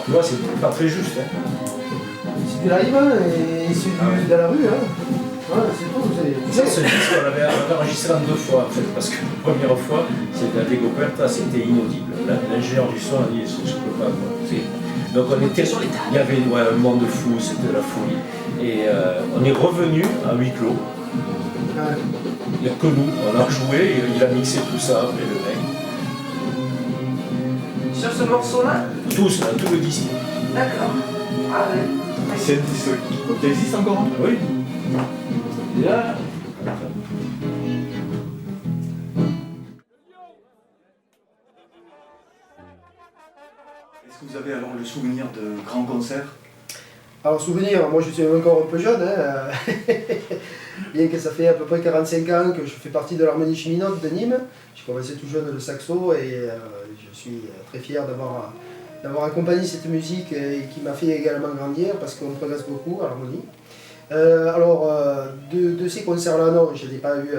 Tu vois, c'est pas très juste. Hein. C'est du live et c'est de la rue. Hein. Ouais, c'est tout. Ça, ce disque, on l'avait enregistré en 2 fois, en fait, parce que la première fois, c'était à Décoperta, c'était inaudible. L'ingénieur du son a dit, je ne peux pas. Donc on était, il y avait un monde fou, c'était la folie. Et on est revenu à huis clos. Ouais. Il n'y a que nous, on a rejoué, il a mixé tout ça, et le mec. Sur ce morceau-là? Tout le disque. D'accord. Ah ouais. C'est un disque qui existe encore hein? Oui. Là. Est-ce que vous avez alors le souvenir de grands concerts? Alors souvenir, moi je suis encore un peu jeune, hein. Bien que ça fait à peu près 45 ans que je fais partie de l'harmonie cheminote de Nîmes. J'ai commencé tout jeune le saxo et je suis très fier d'avoir accompagné cette musique qui m'a fait également grandir parce qu'on progresse beaucoup à l'harmonie. De ces concerts-là, non, je n'ai pas eu,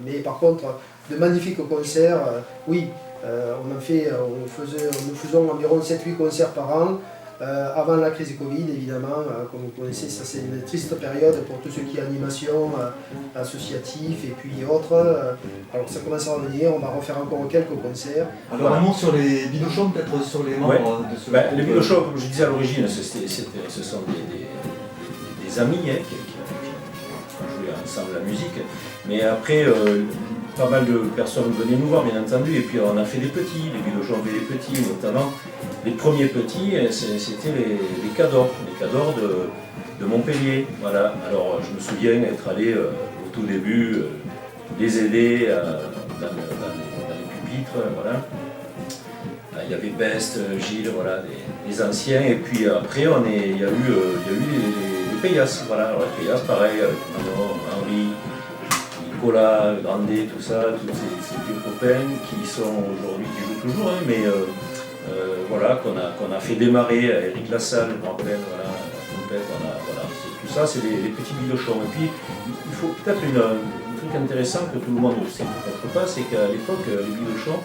mais par contre, de magnifiques concerts, oui. Nous faisons environ 7-8 concerts par an. Avant la crise Covid, évidemment, comme vous connaissez, ça c'est une triste période pour tout ce qui est animation, associatif et puis autres. Alors ça commence à revenir, on va refaire encore quelques concerts. Alors un mot sur les bidochons, peut-être sur les membres de ce groupe. Les bidochons, comme je disais à l'origine, ce sont des amis hein, qui ont joué ensemble la musique. Mais après, pas mal de personnes venaient nous voir, bien entendu, et puis on a fait des petits, les bidochons ont fait des petits, notamment. Les premiers petits, c'était les cadors de Montpellier. Voilà. Alors je me souviens être allé au tout début les aider dans les pupitres. Voilà. Il y avait Best, Gilles, voilà, des anciens. Et puis après, il y a eu les Payas. Voilà. Alors, les Payas, pareil, avec Manon, Henri, Nicolas, Grandet, tout ça, tous ces vieux copains qui sont aujourd'hui, qui jouent toujours, hein, mais voilà, qu'on a fait démarrer à Eric Lassalle, je me rappelle, voilà, la trompette, voilà, tout ça, c'est les petits bidochons. Et puis, il faut peut-être un truc intéressant que tout le monde ne sait peut-être pas, c'est qu'à l'époque, les bidochons,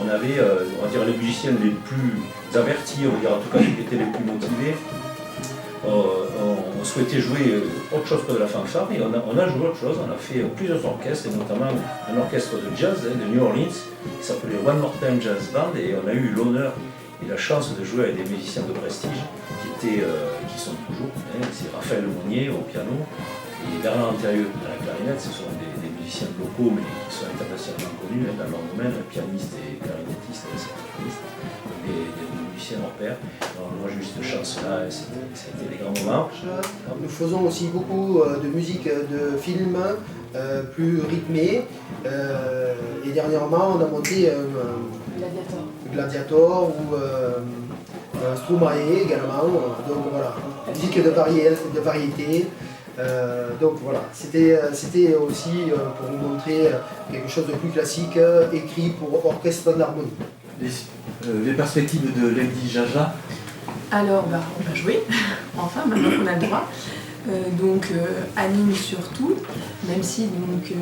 on avait, on va dire, les musiciens les plus avertis, on va dire en tout cas ceux qui étaient les plus motivés. On souhaitait jouer autre chose que de la fanfare et on a joué autre chose, on a fait plusieurs orchestres et notamment un orchestre de jazz de New Orleans qui s'appelait One More Time Jazz Band et on a eu l'honneur et la chance de jouer avec des musiciens de prestige qui sont toujours, hein, c'est Raphaël Monnier au piano et Bernard Antérieux à la clarinette, ce sont des musiciens locaux mais qui sont internationalement connus hein, dans leur domaine, pianistes et clarinettistes et saxophonistes, des musiciens hors pair. Moi j'ai eu cette chance-là, c'était des grands moments. Nous faisons aussi beaucoup de musique de films plus rythmés. Et dernièrement on a monté Gladiator ou Stromae également. Donc voilà, musique de variété. Donc voilà, c'était aussi pour vous montrer quelque chose de plus classique, écrit pour orchestre d'harmonie. Les perspectives de Lady Jaja. Alors, on va jouer, enfin, maintenant qu'on a le droit. À Nîmes surtout, même si donc,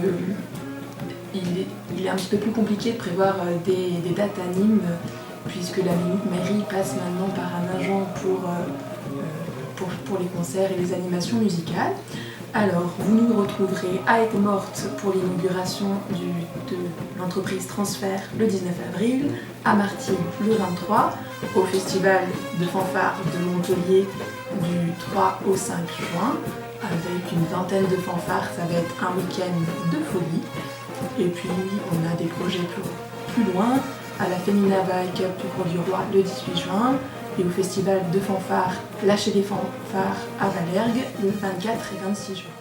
il est un petit peu plus compliqué de prévoir des dates à Nîmes, puisque la mairie passe maintenant par un agent pour les concerts et les animations musicales. Alors, vous nous retrouverez à Aigues-Mortes pour l'inauguration de l'entreprise Transfert le 19 avril, à Martigues le 23, au festival de fanfare de Montpellier du 3 au 5 juin, avec une vingtaine de fanfares, ça va être un week-end de folie. Et puis, on a des projets plus loin, à la Femina Bike du Cours du Roi le 18 juin, et au festival de fanfare Lâcher les fanfares à Valergue le 24 et 26 juin.